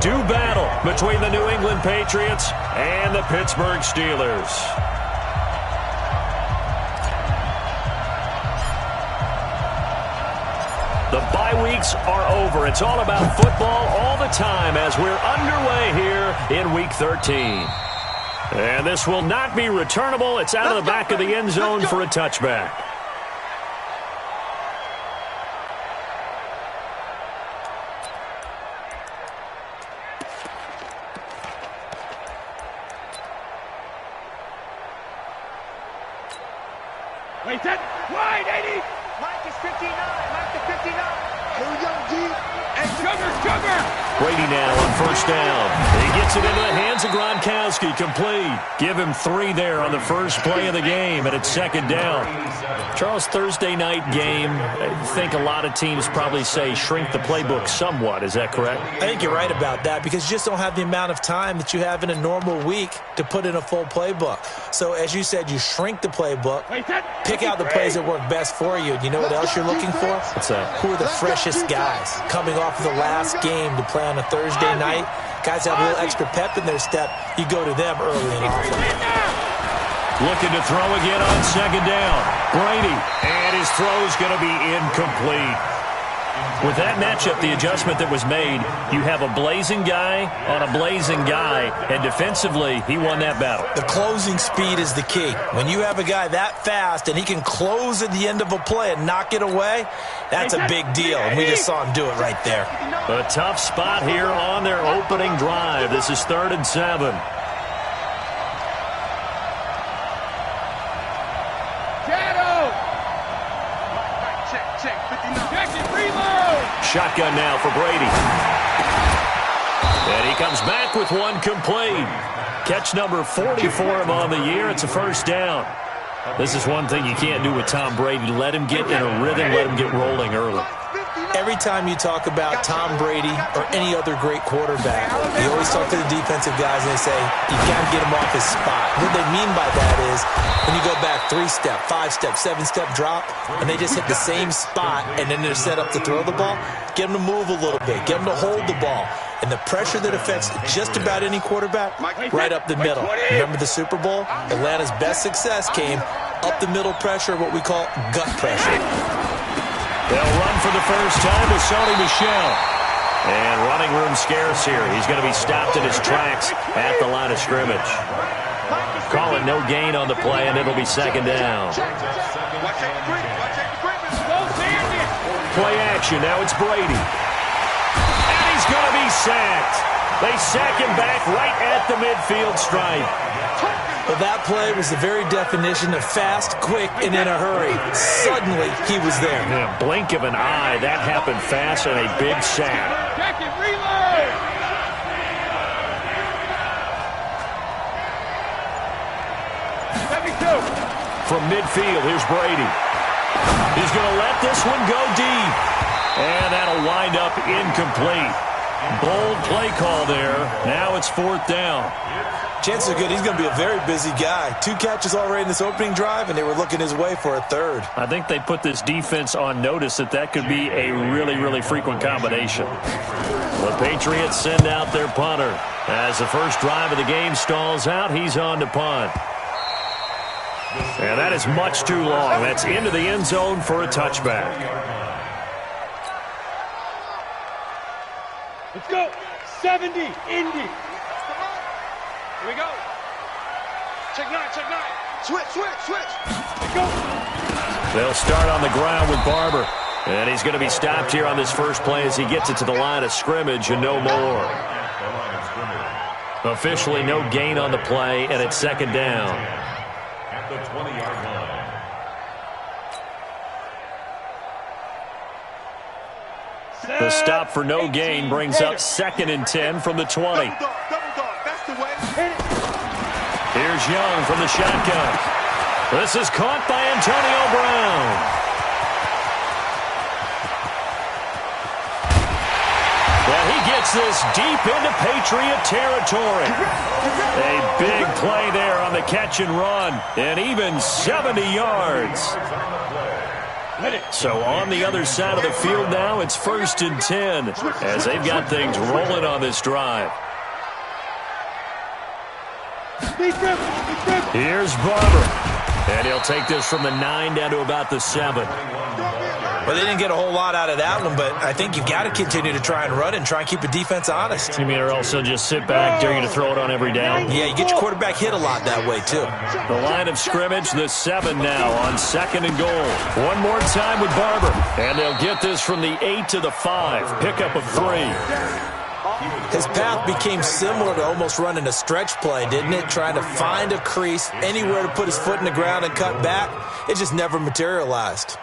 Do battle between the New England Patriots and the Pittsburgh Steelers. The bye weeks are over. It's all about football all the time as we're underway here in Week 13. And this will not be returnable. It's out of the back of the end zone for a touchback. Wait, that wide, 80. Mike is 59. Mike is 59. Here we go, G. And Sugar. Brady now on first down. He gets it into the hands of Gronkowski. Complete. Give him 3 there on the first play of the game, and it's second down. Charles, Thursday night game, I think a lot of teams probably say shrink the playbook somewhat. Is that correct? I think you're right about that because you just don't have the amount of time that you have in a normal week to put in a full playbook. So, as you said, you shrink the playbook, pick out the plays that work best for you. And you know what else you're looking for? What's that? Who are the freshest guys coming off of the last game to play on a Thursday night? Guys have a little extra pep in their step. You go to them early and often. Looking to throw again on second down. Brady, and his throw's going to be incomplete. With that matchup, the adjustment that was made, you have a blazing guy on a blazing guy, and defensively, he won that battle. The closing speed is the key. When you have a guy that fast and he can close at the end of a play and knock it away, that's a big deal, and we just saw him do it right there. A tough spot here on their opening drive. This is 3rd and 7. Shotgun now for Brady. And he comes back with one complete. Catch number 40 for him on the year. It's a first down. This is one thing you can't do with Tom Brady. Let him get in a rhythm, let him get rolling early. Every time you talk about Tom Brady or any other great quarterback, you always talk to the defensive guys and they say, you got to get him off his spot. What they mean by that is when you go back 3-step, 5-step, 7-step drop, and they just hit the same spot and then they're set up to throw the ball, get them to move a little bit, get them to hold the ball. And the pressure that affects just about any quarterback, right up the middle. Remember the Super Bowl? Atlanta's best success came up the middle pressure, what we call gut pressure. They'll run for the first time with Sony Michel. And running room scarce here. He's going to be stopped in his tracks at the line of scrimmage. Call it no gain on the play, and it'll be second down. Play action. Now it's Brady. And he's going to be sacked. They sack him back right at the midfield stripe. Well, that play was the very definition of fast, quick, and in a hurry. Suddenly, he was there. In a blink of an eye, that happened fast and a big sack. From midfield, here's Brady. He's going to let this one go deep. And that'll wind up incomplete. Bold play call there. Now it's 4th down. Chances are good he's going to be a very busy guy. 2 catches already in this opening drive, and they were looking his way for a 3rd. I think they put this defense on notice that could be a really, really frequent combination. The Patriots send out their punter. As the first drive of the game stalls out, he's on to punt. And that is much too long. That's into the end zone for a touchback. Let's go. 70, Indy. Here we go. Check 9. Switch. Go. They'll start on the ground with Barber. And he's going to be stopped here on this first play as he gets it to the line of scrimmage and no more. Officially no gain on the play, and it's second down. At the 20-yard line. The stop for no gain brings up 2nd and 10 from the 20. Here's Young from the shotgun. This is caught by Antonio Brown. Well, he gets this deep into Patriot territory. A big play there on the catch and run, and even 70 yards. So on the other side of the field now, it's 1st and 10 as they've got things rolling on this drive. Here's Barber. And he'll take this from the 9 down to about the 7. Well, they didn't get a whole lot out of that one, but I think you've got to continue to try and run and try and keep the defense honest. You mean, or else they'll just sit back, dare you to throw it on every down? Yeah, you get your quarterback hit a lot that way, too. The line of scrimmage, the 7 now on 2nd and goal. One more time with Barber. And they'll get this from the 8 to the 5. Pickup of 3. His path became similar to almost running a stretch play, didn't it? Trying to find a crease, anywhere to put his foot in the ground and cut back. It just never materialized.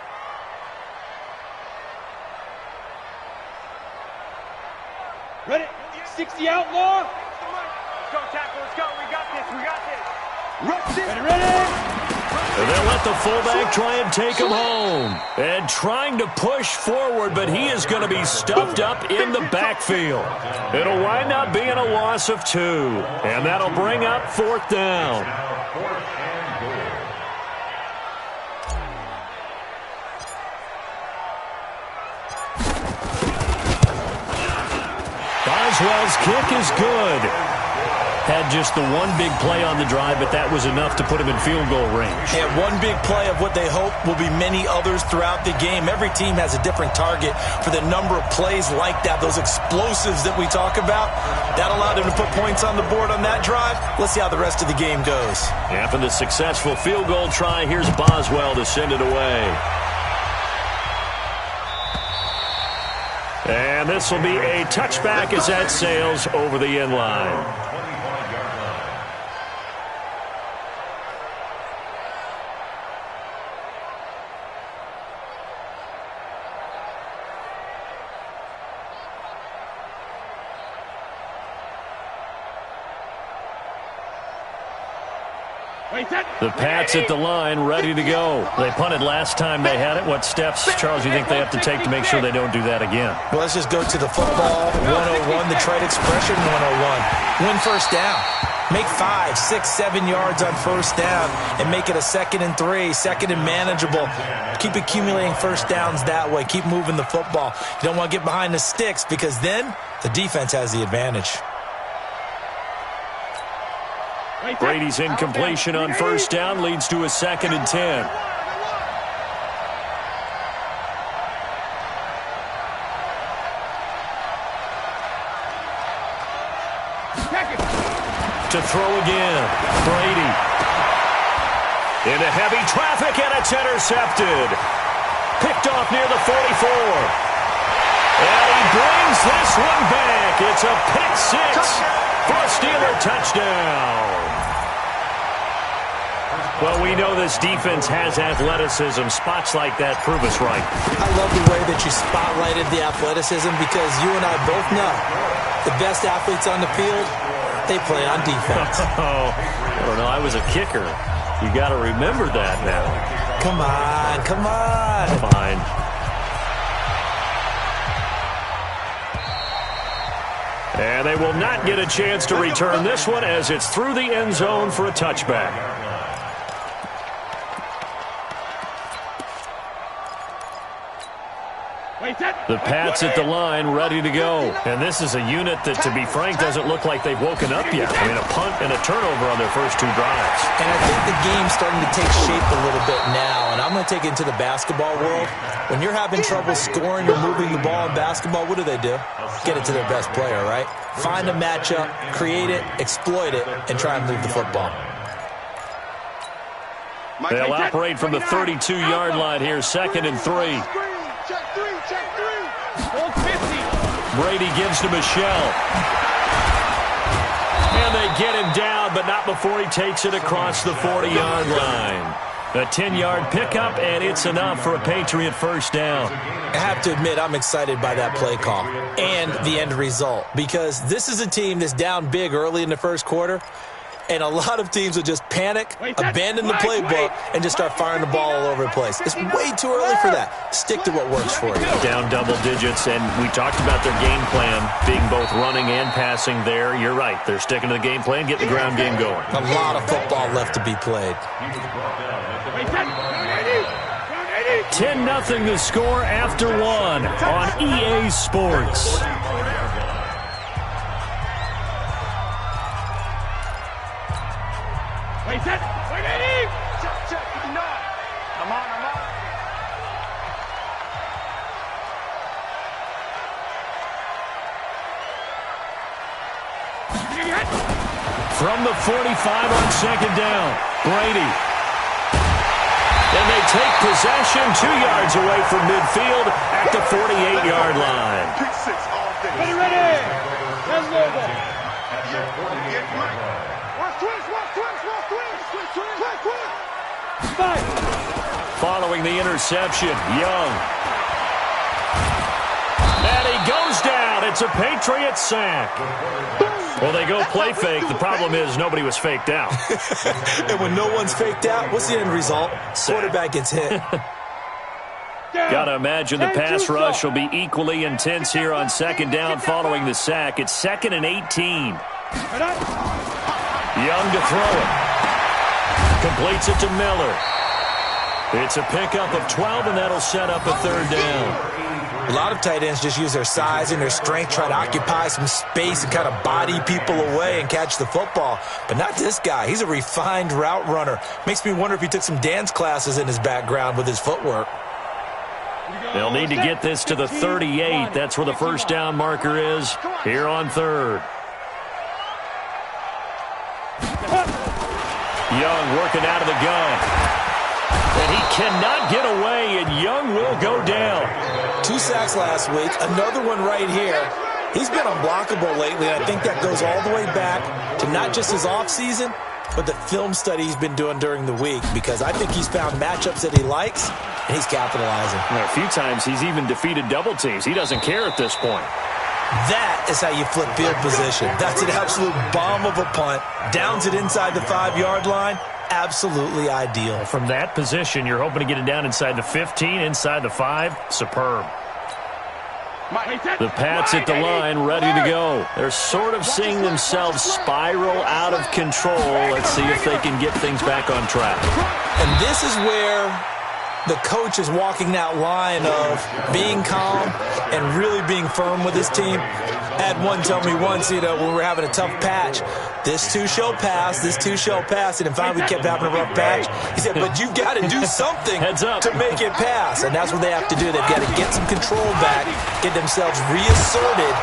Ready? 60 outlaw. Let's go, tackle. Let's go. We got this. We got this. Ready? And they'll let the fullback try and take him home. And trying to push forward, but he is going to be stuffed up in the backfield. It'll wind up being a loss of 2. And that'll bring up 4th down. Boswell's kick is good. Had just the one big play on the drive, but that was enough to put him in field goal range. And one big play of what they hope will be many others throughout the game. Every team has a different target for the number of plays like that, those explosives that we talk about. That allowed him to put points on the board on that drive. Let's see how the rest of the game goes. After the successful field goal try, here's Boswell to send it away. And this will be a touchback as that sails over the end line. The Pats at the line, ready to go. They punted last time they had it. What steps, Charles, do you think they have to take to make sure they don't do that again? Well, let's just go to the football 101, the trade expression 101. Win first down. Make 5, 6, 7 yards on first down and make it a 2nd and 3, 2nd and manageable. Keep accumulating first downs that way. Keep moving the football. You don't want to get behind the sticks because then the defense has the advantage. Brady's incompletion on first down leads to a 2nd and 10. To throw again, Brady. Into heavy traffic, and it's intercepted. Picked off near the 44. And he brings this one back. It's a pick 6 for a Steeler touchdown. Well, we know this defense has athleticism. Spots like that prove us right. I love the way that you spotlighted the athleticism because you and I both know the best athletes on the field, they play on defense. Oh, I don't know. I was a kicker. You got to remember that now. Come on, come on. Fine. And they will not get a chance to return this one as it's through the end zone for a touchback. The Pats at the line, ready to go. And this is a unit that, to be frank, doesn't look like they've woken up yet. I mean, a punt and a turnover on their first 2 drives. And I think the game's starting to take shape a little bit now. And I'm going to take it into the basketball world. When you're having trouble scoring or moving the ball in basketball, what do? Get it to their best player, right? Find a matchup, create it, exploit it, and try and move the football. They'll operate from the 32-yard line here, 2nd and 3. Brady gives to Michelle. And they get him down, but not before he takes it across the 40-yard line. A 10-yard pickup, and it's enough for a Patriot first down. I have to admit, I'm excited by that play call and the end result because this is a team that's down big early in the first quarter. And a lot of teams will just panic, abandon the playbook, and just start firing the ball all over the place. It's way too early for that. Stick to what works for you. Down double digits, and we talked about their game plan being both running and passing there. You're right. They're sticking to the game plan, getting the ground game going. A lot of football left to be played. 10-0 the score after one on EA Sports. Wait, set. Wait, Eddie. Check. No. I'm on. From the 45 on second down, Brady. And they take possession 2 yards away from midfield at the 48-yard line. Pick six all day. Ready. Let's go. Following the interception, Young. And he goes down. It's a Patriots sack. Well, they go play fake. The problem is nobody was faked out. And when no one's faked out, what's the end result? Quarterback gets hit. Got to imagine the pass rush will be equally intense here on second down following the sack. It's 2nd and 18. Young to throw it. Completes it to Miller. It's a pickup of 12, and that'll set up a third down. A lot of tight ends just use their size and their strength, try to occupy some space and kind of body people away and catch the football. But not this guy. He's a refined route runner. Makes me wonder if he took some dance classes in his background with his footwork. They'll need to get this to the 38. That's where the first down marker is here on third. Young working out of the gun. And he cannot get away, and Young will go down. 2 sacks last week, another one right here. He's been unblockable lately, and I think that goes all the way back to not just his offseason, but the film study he's been doing during the week, because I think he's found matchups that he likes, and he's capitalizing. A few times he's even defeated double teams. He doesn't care at this point. That is how you flip field position. That's an absolute bomb of a punt. Downs it inside the 5-yard line. Absolutely ideal. From that position, you're hoping to get it down inside the 15, inside the 5. Superb. The Pats at the line, ready to go. They're sort of seeing themselves spiral out of control. Let's see if they can get things back on track. And this is where the coach is walking that line of being calm and really being firm with his team. I had one tell me once, when we were having a tough patch, this too shall pass, this too shall pass, and finally we kept having a rough patch. He said, but you've got to do something to make it pass, and that's what they have to do. They've got to get some control back, get themselves reasserted,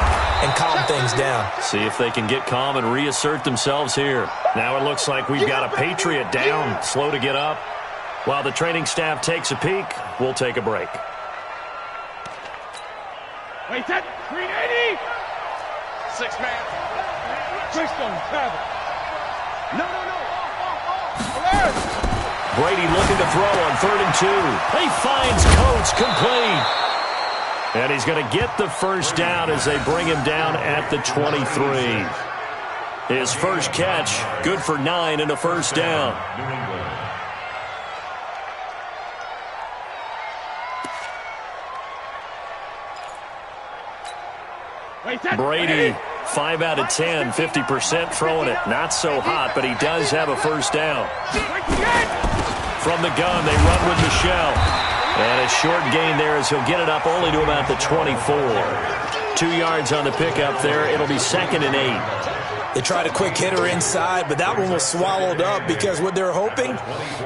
and calm things down. See if they can get calm and reassert themselves here. Now it looks like we've got a Patriot down, slow to get up. While the training staff takes a peek, we'll take a break. Wait, that 380. 6-man. Twistone, travel. No. Brady looking to throw on 3rd and 2. He finds Coates complete. And he's going to get the first down as they bring him down at the 23. His first catch, good for 9 and a first down. Brady, 5 out of 10, 50% throwing it. Not so hot, but he does have a first down. From the gun, they run with Michelle. And a short gain there as he'll get it up only to about the 24. 2 yards on the pickup there. It'll be 2nd and 8. They tried a quick hitter inside, but that one was swallowed up because what they're hoping,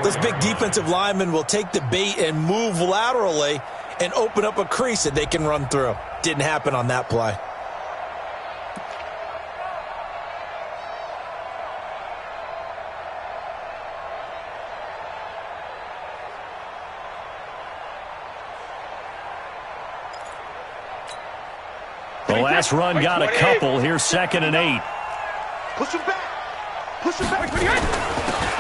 those big defensive linemen will take the bait and move laterally and open up a crease that they can run through. Didn't happen on that play. The last run got a couple. Here's 2nd and 8. Push him back.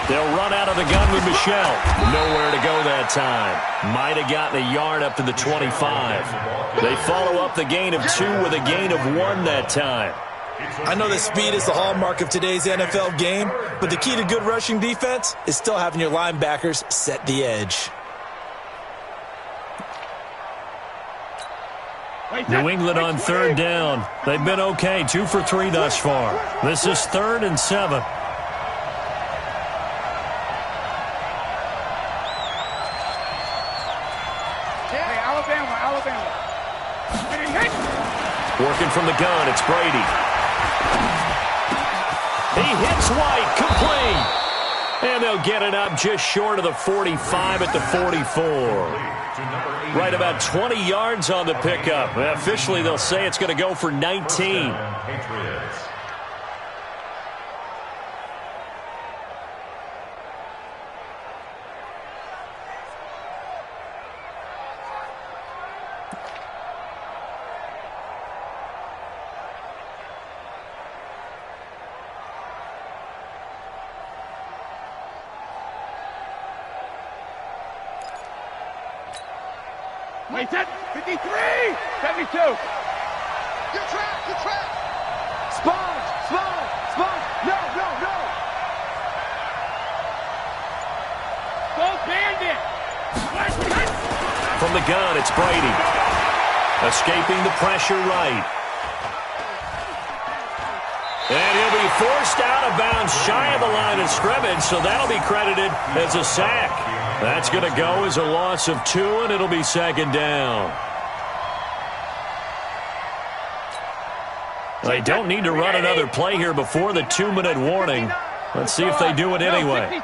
They'll run out of the gun with Michelle. Nowhere to go that time. Might have gotten a yard up to the 25. They follow up the gain of 2 with a gain of 1 that time. I know that speed is the hallmark of today's NFL game, but the key to good rushing defense is still having your linebackers set the edge. New England on 3rd down. They've been okay, 2 for 3 thus far. This is 3rd and 7. Working from the gun, it's Brady. He hits White, complete. And they'll get it up just short of the 45 at the 44. Right about 20 yards on the pickup. Officially, they'll say it's going to go for 19. Wait, 53! 72! You're trapped! You're trapped! Sponge! Sponge! Sponge! No! No! No! Both bandit! From the gun, it's Brady. Escaping the pressure right. And he'll be forced out of bounds shy of the line of scrimmage, so that'll be credited as a sack. That's going to go as a loss of 2, and it'll be second down. They don't need to run another play here before the 2-minute warning. Let's see if they do it anyway.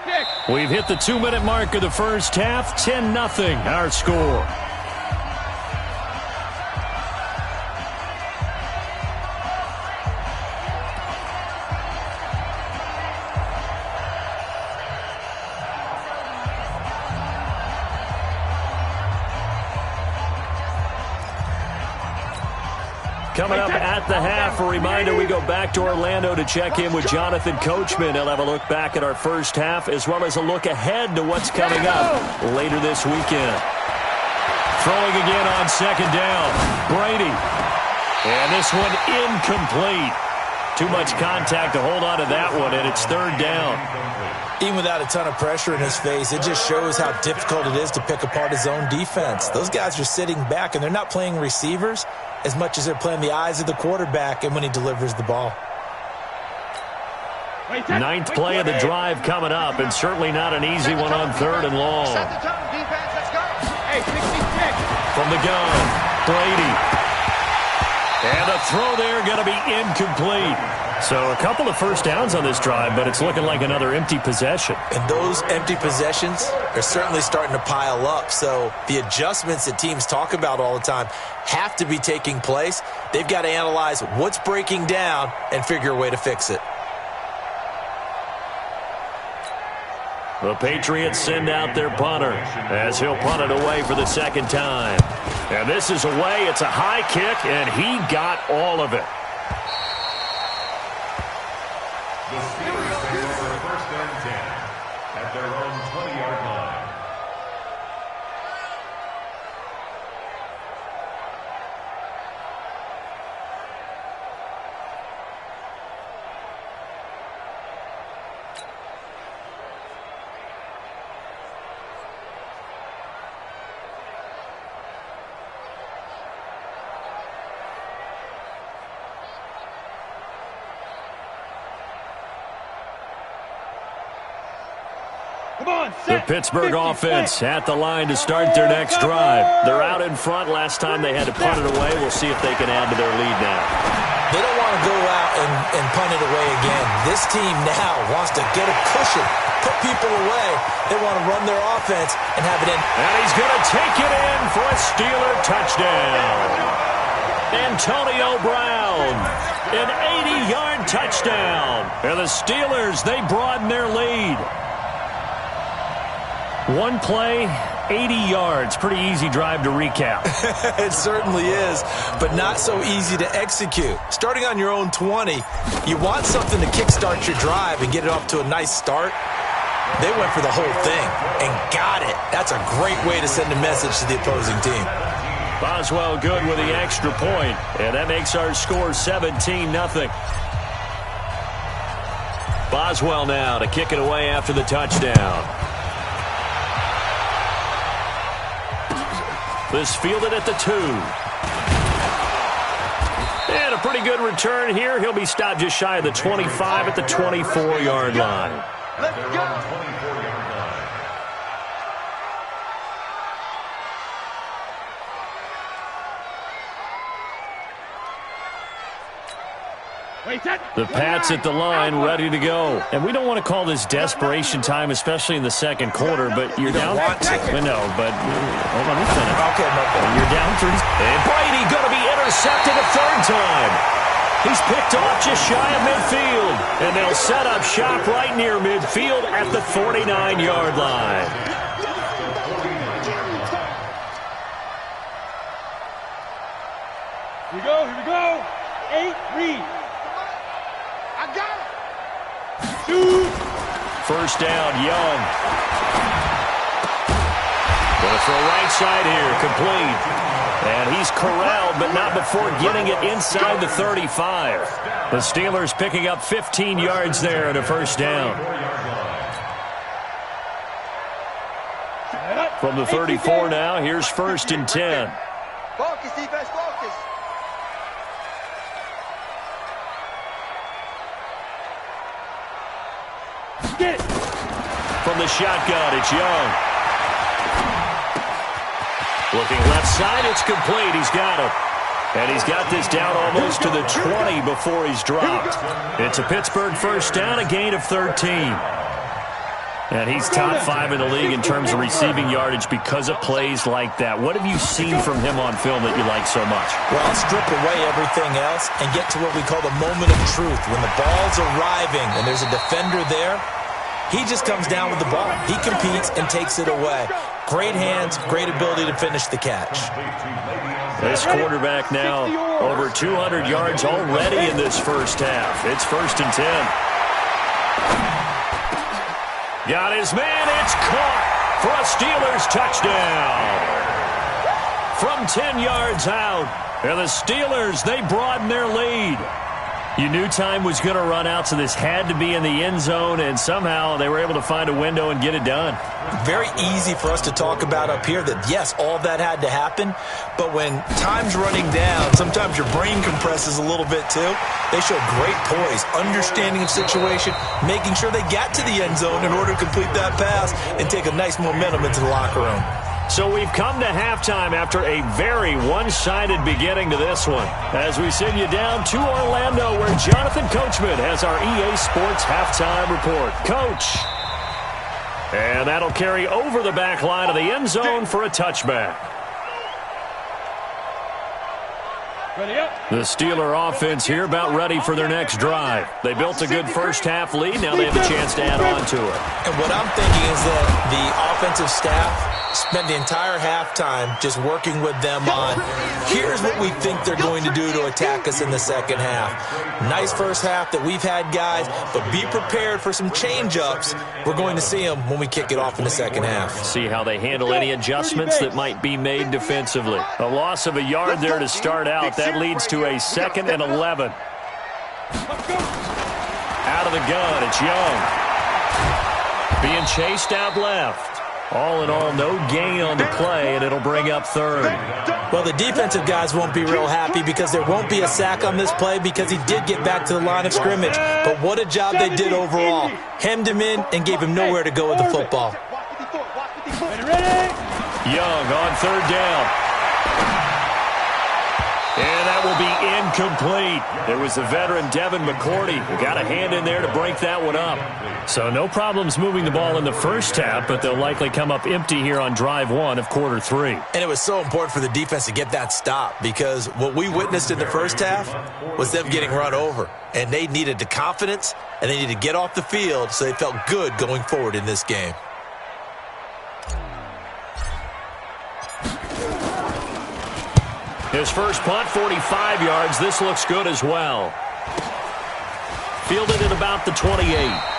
We've hit the 2-minute mark of the first half. 10-0 our score. Coming up at the half, a reminder, we go back to Orlando to check in with Jonathan Coachman. He'll have a look back at our first half as well as a look ahead to what's coming up later this weekend. Throwing again on second down, Brady. And this one incomplete. Too much contact to hold on to that one, and it's third down. Even without a ton of pressure in his face, it just shows how difficult it is to pick apart his own defense. Those guys are sitting back, and they're not playing receivers as much as they're playing the eyes of the quarterback and when he delivers the ball. Ninth play of the drive coming up, and certainly not an easy one on third and long. Set the tone, defense. Let's go. Hey, 66. From the gun, Brady. And a throw there going to be incomplete. So a couple of first downs on this drive, but it's looking like another empty possession. And those empty possessions are certainly starting to pile up. So the adjustments that teams talk about all the time have to be taking place. They've got to analyze what's breaking down and figure a way to fix it. The Patriots send out their punter as he'll punt it away for the second time. And this is away. It's a high kick, and he got all of it. The Steelers take over first and 10 at their own 20-yard line. The Pittsburgh offense at the line to start their next drive. They're out in front. Last time they had to punt it away. We'll see if they can add to their lead now. They don't want to go out and punt it away again. This team now wants to get a cushion, put people away. They want to run their offense and have it in. And he's going to take it in for a Steeler touchdown. Antonio Brown, an 80-yard touchdown. And the Steelers, they broaden their lead. One play, 80 yards. Pretty easy drive to recap. It certainly is, but not so easy to execute. Starting on your own 20, you want something to kickstart your drive and get it off to a nice start. They went for the whole thing and got it. That's a great way to send a message to the opposing team. Boswell good with the extra point, and that makes our score 17-0. Boswell now to kick it away after the touchdown. This fielded at the 2. And a pretty good return here. He'll be stopped just shy of the 25 at the 24-yard line. Let's go. 24-yard line. The Pats at the line, ready to go. And we don't want to call this desperation time, especially in the second quarter, but you're down. No, but hold on, let me finish. Okay, you're down 3. And Brady going to be intercepted a third time. He's picked off just shy of midfield. And they'll set up shop right near midfield at the 49-yard line. Here we go. 8 read. I got it. 2. First down, Young. Going to throw right side here, complete. And he's corralled, but not before getting it inside the 35. The Steelers picking up 15 yards there at a first down. From the 34 now, here's 1st and 10. Focus, defense, focus. Get it. From the shotgun, it's Young. Looking left side, it's complete. He's got it. And he's got this down almost to the 20 before he's dropped. It's a Pittsburgh first down, a gain of 13. And he's top 5 in the league in terms of receiving yardage because of plays like that. What have you seen from him on film that you like so much? Well, strip away everything else and get to what we call the moment of truth. When the ball's arriving and there's a defender there, he just comes down with the ball. He competes and takes it away. Great hands, great ability to finish the catch. This quarterback now over 200 yards already in this first half. It's 1st and 10. Got his man. It's caught for a Steelers touchdown. From 10 yards out. And the Steelers, they broaden their lead. You knew time was going to run out, so this had to be in the end zone, and somehow they were able to find a window and get it done. Very easy for us to talk about up here that, yes, all that had to happen, but when time's running down, sometimes your brain compresses a little bit too. They show great poise, understanding of situation, making sure they got to the end zone in order to complete that pass and take a nice momentum into the locker room. So we've come to halftime after a very one-sided beginning to this one. As we send you down to Orlando, where Jonathan Coachman has our EA Sports halftime report. Coach. And that'll carry over the back line of the end zone for a touchback. Ready up. The Steeler offense here about ready for their next drive. They built a good first-half lead. Now they have a chance to add on to it. And what I'm thinking is that the offensive staff spent the entire halftime just working with them on, here's what we think they're going to do to attack us in the second half. Nice first half that we've had, guys, but be prepared for some change-ups. We're going to see them when we kick it off in the second half. See how they handle any adjustments that might be made defensively. A loss of a yard there to start out. That leads to a 2nd and 11. Out of the gun, it's Young. Being chased out left. All in all, no gain on the play, and it'll bring up 3rd. Well, the defensive guys won't be real happy because there won't be a sack on this play because he did get back to the line of scrimmage. But what a job they did overall. Hemmed him in and gave him nowhere to go with the football. Young on 3rd down. And that will be incomplete. There was the veteran Devin McCourty who got a hand in there to break that one up. So no problems moving the ball in the first half, but they'll likely come up empty here on drive 1 of quarter 3. And it was so important for the defense to get that stop because what we witnessed in the first half was them getting run over. And they needed the confidence, and they needed to get off the field so they felt good going forward in this game. His first punt, 45 yards. This looks good as well. Fielded at about the 28.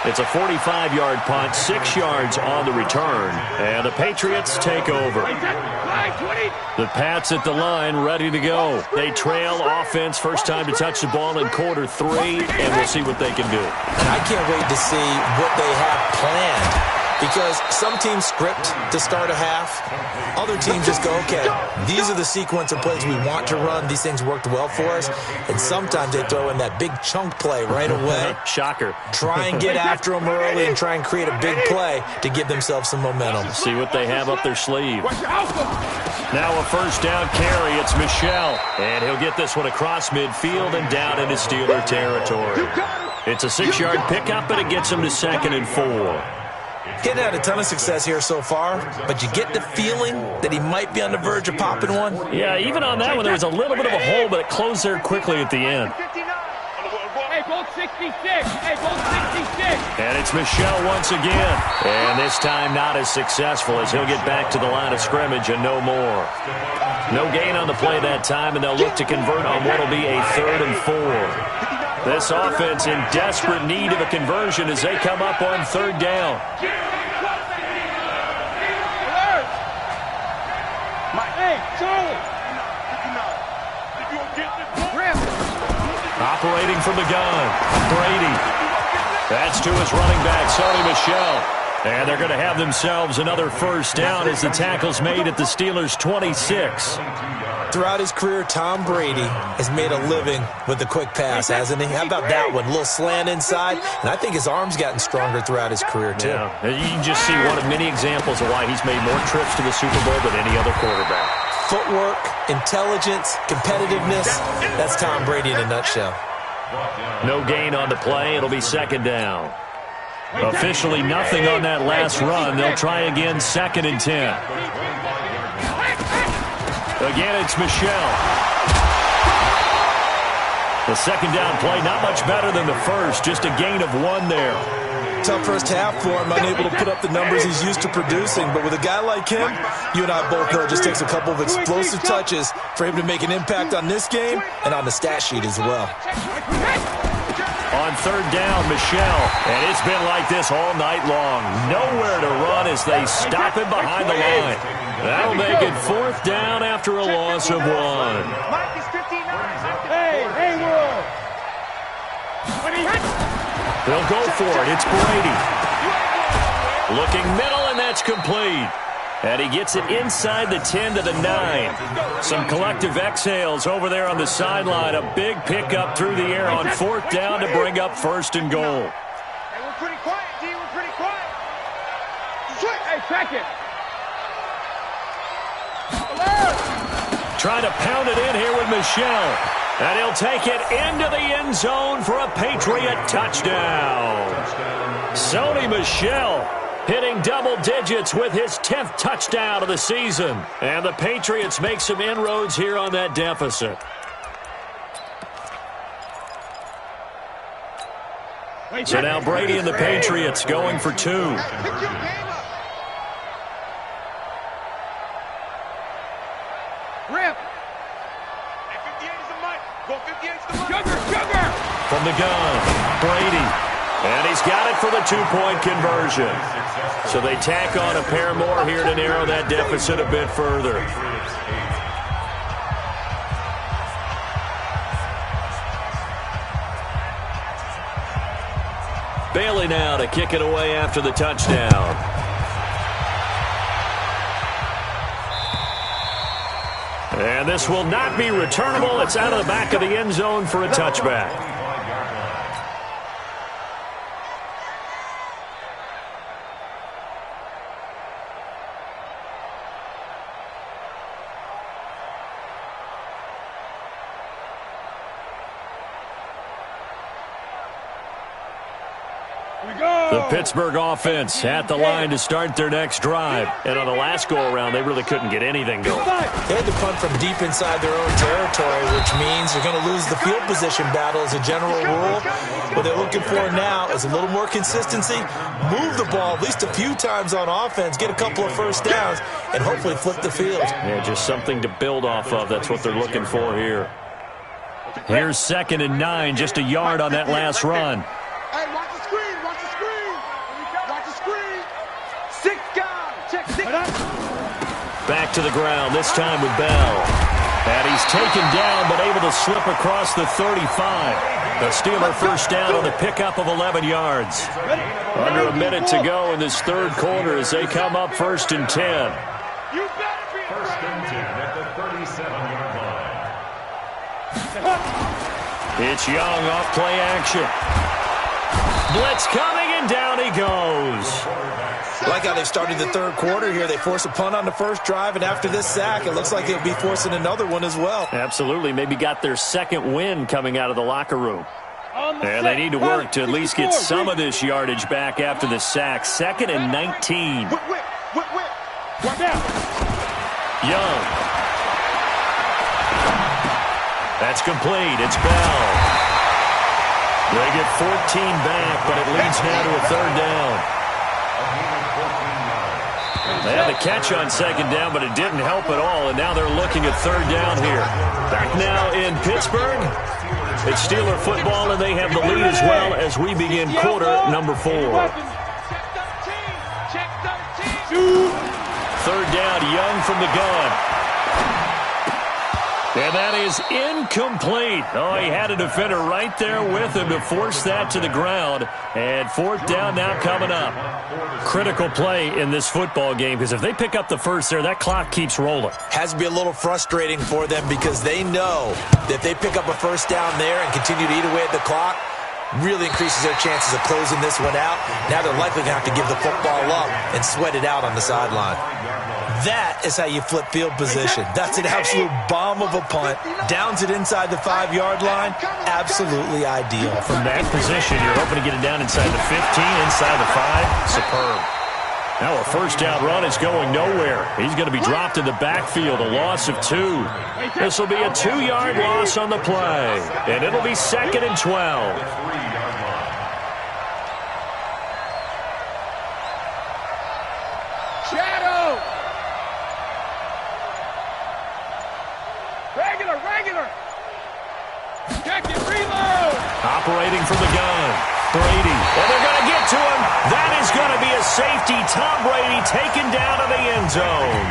It's a 45-yard punt, 6 yards on the return. And the Patriots take over. The Pats at the line, ready to go. They trail offense, first time to touch the ball in quarter 3, and we'll see what they can do. And I can't wait to see what they have planned. Because some teams script to start a half. Other teams just go, okay, these are the sequence of plays we want to run. These things worked well for us. And sometimes they throw in that big chunk play right away. Shocker. Try and get after them early and try and create a big play to give themselves some momentum. See what they have up their sleeve. Now a first down carry. It's Michel. And he'll get this one across midfield and down into Steeler territory. It's a 6-yard pickup, but it gets him to 2nd and 4. Getting had a ton of success here so far, but you get the feeling that he might be on the verge of popping one. Yeah, even on that one, there was a little bit of a hole, but it closed there quickly at the end. Hey, both 66. Hey, both 66. And it's Michel once again. And this time not as successful as he'll get back to the line of scrimmage and no more. No gain on the play that time, and they'll look to convert on what will be a 3rd and 4. This offense in desperate need of a conversion as they come up on 3rd down. Hey, Charlie. Operating from the gun, Brady. That's to his running back, Sony Michel. And they're going to have themselves another first down as the tackle's made at the Steelers' 26. Throughout his career, Tom Brady has made a living with the quick pass, hasn't he? How about that one? A little slant inside, and I think his arm's gotten stronger throughout his career, too. Yeah. You can just see one of many examples of why he's made more trips to the Super Bowl than any other quarterback. Footwork, intelligence, competitiveness, that's Tom Brady in a nutshell. No gain on the play. It'll be 2nd down. Officially nothing on that last run. They'll try again, 2nd and 10. Again, it's Michel. The 2nd down play, not much better than the first. Just a gain of 1 there. Tough first half for him, unable to put up the numbers he's used to producing. But with a guy like him, you and I both know it just takes a couple of explosive touches for him to make an impact on this game and on the stat sheet as well. On 3rd down, Michel. And it's been like this all night long. Nowhere to run as they stop him behind the line. That'll make it 4th down after a loss of 1. Hey, Will. They'll go for it. It's Brady. Looking middle, and that's complete. And he gets it inside the 10 to the 9. Some collective exhales over there on the sideline. A big pickup through the air on 4th down to bring up 1st and goal. Hey, we're pretty quiet, D. We're pretty quiet. Hey, check it. Trying to pound it in here with Michel. And he'll take it into the end zone for a Patriot touchdown. Sony Michel hitting double digits with his 10th touchdown of the season. And the Patriots make some inroads here on that deficit. So now Brady and the Patriots going for 2. Rip. Sugar. From the gun, Brady. And he's got it for the 2-point conversion. So they tack on a pair more here to narrow that deficit a bit further. Bailey now to kick it away after the touchdown. And this will not be returnable. It's out of the back of the end zone for a touchback. The Pittsburgh offense at the line to start their next drive. And on the last go-around, they really couldn't get anything going. They had to punt from deep inside their own territory, which means they're going to lose the field position battle as a general rule. What they're looking for now is a little more consistency, move the ball at least a few times on offense, get a couple of first downs, and hopefully flip the field. Yeah, just something to build off of. That's what they're looking for here. Here's 2nd and 9, just a yard on that last run. Hey, watch the screen. Watch the screen. Watch the screen. 6 guys. Check 6. Back to the ground, this time with Bell. And he's taken down, but able to slip across the 35. The Steeler first down on the pickup of 11 yards. Under a minute to go in this 3rd quarter as they come up 1st and 10. You better be 1st and 10 at the 37-yard line. It's Young off play action. Blitz coming, and down he goes. I like how they started the third quarter here. They force a punt on the first drive, and after this sack, it looks like they'll be forcing another one as well. Absolutely. Maybe got their second win coming out of the locker room. And they need to work to at least get some of this yardage back after the sack. 2nd and 19. Young. That's complete. It's Bell. They get 14 back, but it leads now to a 3rd down. They had the catch on 2nd down, but it didn't help at all, and now they're looking at 3rd down here. Back now in Pittsburgh. It's Steeler football, and they have the lead as well as we begin quarter number 4. 3rd down, Young from the gun. And that is incomplete. Oh, he had a defender right there with him to force that to the ground. And 4th down now coming up. Critical play in this football game, because if they pick up the first there, that clock keeps rolling. Has to be a little frustrating for them because they know that if they pick up a first down there and continue to eat away at the clock, really increases their chances of closing this one out. Now they're likely going to have to give the football up and sweat it out on the sideline. That is how you flip field position. That's an absolute bomb of a punt. Downs it inside the 5-yard line. Absolutely ideal. From that position, you're hoping to get it down inside the 15, inside the 5. Superb. Now a first down run is going nowhere. He's going to be dropped in the backfield, a loss of 2. This will be a 2-yard loss on the play, and it'll be 2nd and 12. Operating from the gun, Brady. And they're going to get to him. That is going to be a safety. Tom Brady taken down to the end zone.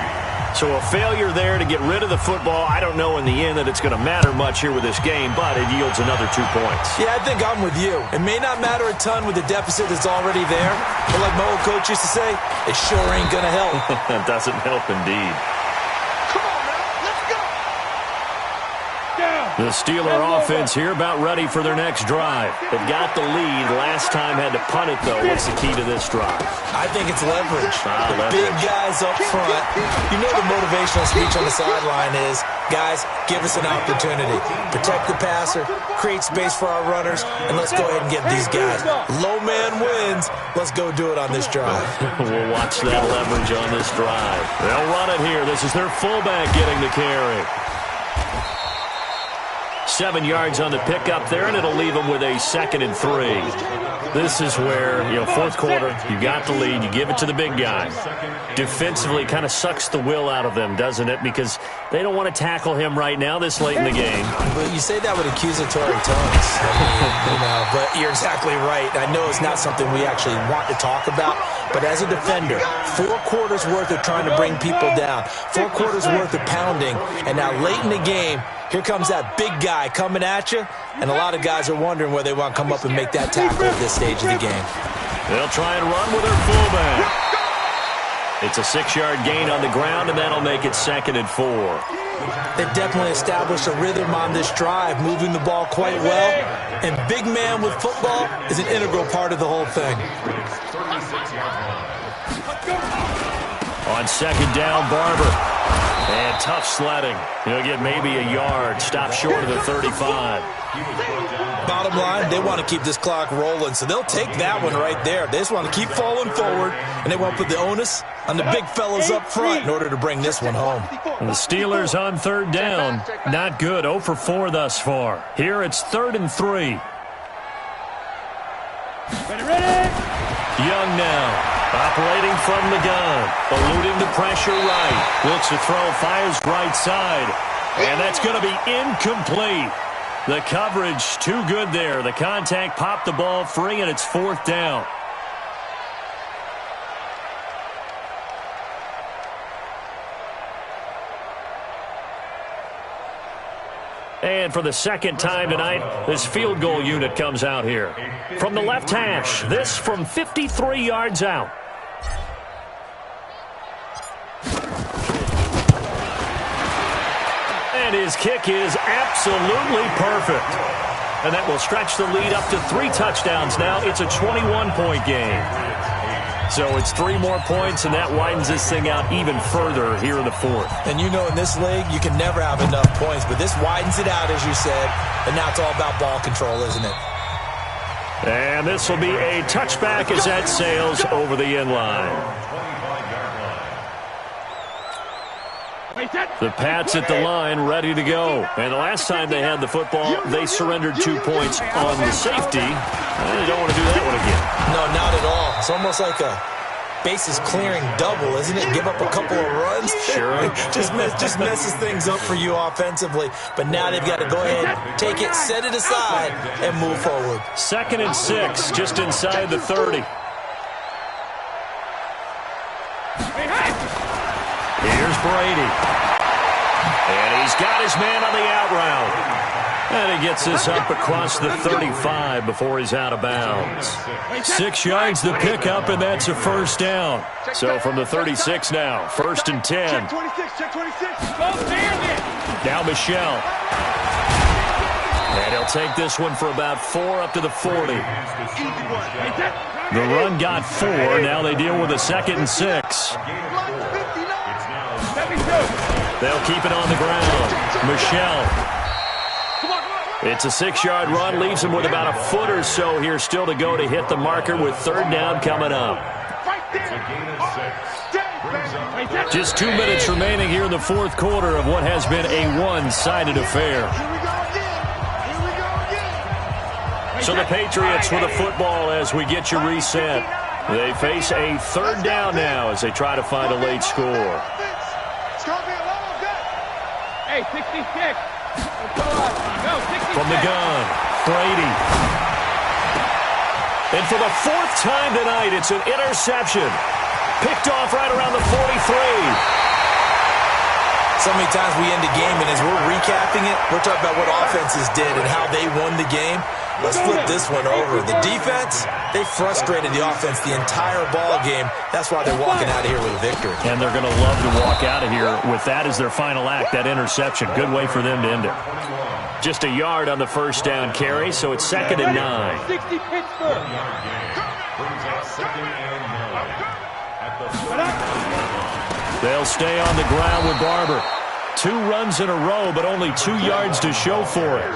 So a failure there to get rid of the football. I don't know in the end that it's going to matter much here with this game, but it yields another 2 points. Yeah, I think I'm with you. It may not matter a ton with the deficit that's already there, but like my old coach used to say, it sure ain't going to help. It doesn't help indeed. The Steeler offense here about ready for their next drive. They've got the lead. Last time had to punt it, though. What's the key to this drive? I think it's leverage. Leverage. Big guys up front. You know the motivational speech on the sideline is, guys, give us an opportunity. Protect the passer, create space for our runners, and let's go ahead and get these guys. Low man wins. Let's go do it on this drive. We'll watch that leverage on this drive. They'll run it here. This is their fullback getting the carry. 7 yards on the pickup there, and it'll leave them with a 2nd and 3. This is where, 4th quarter, you got the lead, you give it to the big guy. Defensively, kind of sucks the will out of them, doesn't it? Because they don't want to tackle him right now this late in the game. But you say that with accusatory tones. But you're exactly right. I know it's not something we actually want to talk about, but as a defender, 4 quarters worth of trying to bring people down, 4 quarters worth of pounding, and now late in the game, here comes that big guy coming at you, and a lot of guys are wondering where they want to come up and make that tackle at this stage of the game. They'll try and run with their fullback. It's a 6-yard gain on the ground, and that'll make it 2nd and 4. They've definitely established a rhythm on this drive, moving the ball quite well, and big man with football is an integral part of the whole thing. On 2nd down, Barber. And tough sledding. He'll get maybe a yard. Stop short of the 35. Bottom line, they want to keep this clock rolling, so they'll take that one right there. They just want to keep falling forward, and they want to put the onus on the big fellas up front in order to bring this one home. And the Steelers on 3rd down. Not good. 0 for 4 thus far. Here it's 3rd and 3. Ready? Young now. Operating from the gun, eluding the pressure right. Looks to throw, fires right side. And that's going to be incomplete. The coverage too good there. The contact popped the ball free, and it's 4th down. And for the 2nd time tonight, this field goal unit comes out here. From the left hash, this from 53 yards out. And his kick is absolutely perfect. And that will stretch the lead up to 3 touchdowns now. It's a 21-point game. So it's 3 more points, and that widens this thing out even further here in the fourth. And you know, in this league, you can never have enough points, but this widens it out, as you said, and now it's all about ball control, isn't it? And this will be a touchback as that sails over the end line. The Pats at the line, ready to go. And the last time they had the football, they surrendered 2 points on the safety. They don't want to do that one again. No, not at all. It's almost like a bases clearing double, isn't it? Give up a couple of runs. Sure. just messes things up for you offensively. But now they've got to go ahead, take it, set it aside, and move forward. 2nd and 6, just inside the 30. Here's Brady. And he's got his man on the out route. And he gets this up across the 35 before he's out of bounds. 6 yards the pickup, and that's a first down. So from the 36 now, 1st and 10. Check 26, check 26. Now Michelle. And he'll take this one for about 4 up to the 40. The run got 4. Now they deal with a 2nd and 6. They'll keep it on the ground. Michelle. It's a 6-yard run, leaves him with about a foot or so here still to go to hit the marker with 3rd down coming up. Just 2 minutes remaining here in the fourth quarter of what has been a one-sided affair. So the Patriots with a football as we get you reset. They face a 3rd down now as they try to find a late score. Hey, 66. From the gun, Brady. And for the 4th time tonight, it's an interception. Picked off right around the 43. So many times we end the game, and as we're recapping it, we're talking about what offenses did and how they won the game. Let's flip this one over. The defense, they frustrated the offense the entire ball game. That's why they're walking out of here with a victory. And they're going to love to walk out of here with that as their final act, that interception. Good way for them to end it. Just a yard on the first down carry, so it's 2nd and 9. 60 Pittsburgh. They'll stay on the ground with Barber. 2 runs in a row, but only 2 yards to show for it.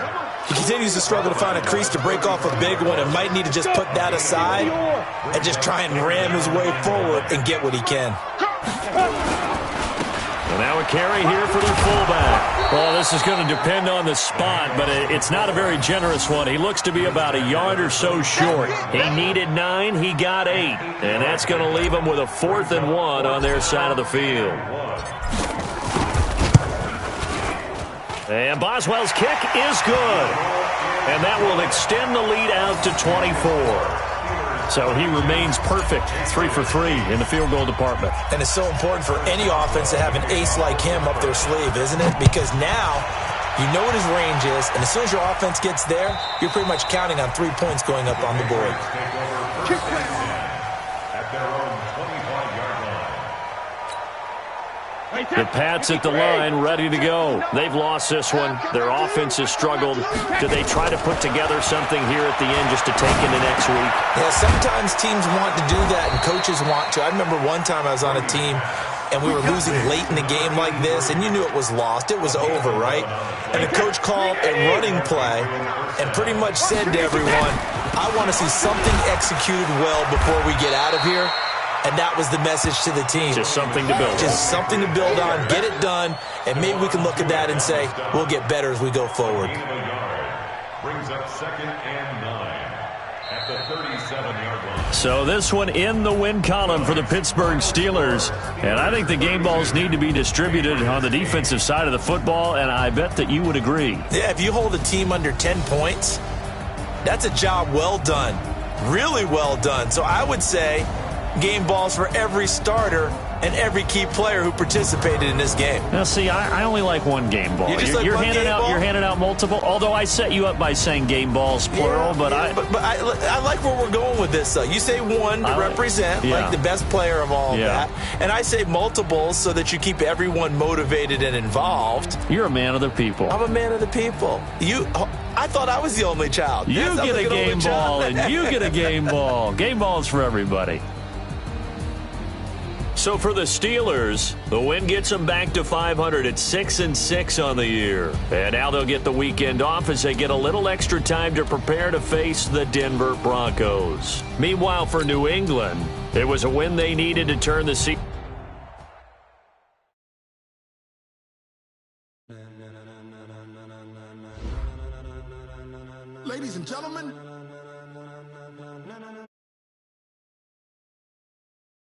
He continues to struggle to find a crease to break off a big one and might need to just put that aside and just try and ram his way forward and get what he can. And now a carry here for their fullback. Well, this is going to depend on the spot, but it's not a very generous one. He looks to be about a yard or so short. He needed 9, he got 8. And that's going to leave him with a 4th and 1 on their side of the field. And Boswell's kick is good. And that will extend the lead out to 24. So he remains perfect, 3 for 3 in the field goal department. And it's so important for any offense to have an ace like him up their sleeve, isn't it? Because now you know what his range is, and as soon as your offense gets there, you're pretty much counting on 3 points going up on the board. The Pats at the line, ready to go. They've lost this one. Their offense has struggled. Do they try to put together something here at the end just to take into next week? Yeah, sometimes teams want to do that, and coaches want to. I remember one time I was on a team, and we were losing late in the game like this, and you knew it was lost. It was over, right? And the coach called a running play and pretty much said to everyone, I want to see something executed well before we get out of here. And that was the message to the team. Just something to build on. Just something to build on, get it done, and maybe we can look at that and say, we'll get better as we go forward. Brings up 2nd and 9 at the 37-yard line. So this one in the win column for the Pittsburgh Steelers. And I think the game balls need to be distributed on the defensive side of the football, and I bet that you would agree. Yeah, if you hold a team under 10 points, that's a job well done. Really well done. So I would say game balls for every starter and every key player who participated in this game. Now, see, I only like one game ball. You're handing out multiple. Although I set you up by saying game balls plural, but I like where we're going with this. You say one to represent like the best player of all of that, and I say multiples so that you keep everyone motivated and involved. You're a man of the people. I'm a man of the people. I thought I was the only child. You get a game ball, and you get a game ball. Game balls for everybody. So for the Steelers, the win gets them back to 500 at 6-6 on the year. And now they'll get the weekend off as they get a little extra time to prepare to face the Denver Broncos. Meanwhile, for New England, it was a win they needed to turn the season. Ladies and gentlemen,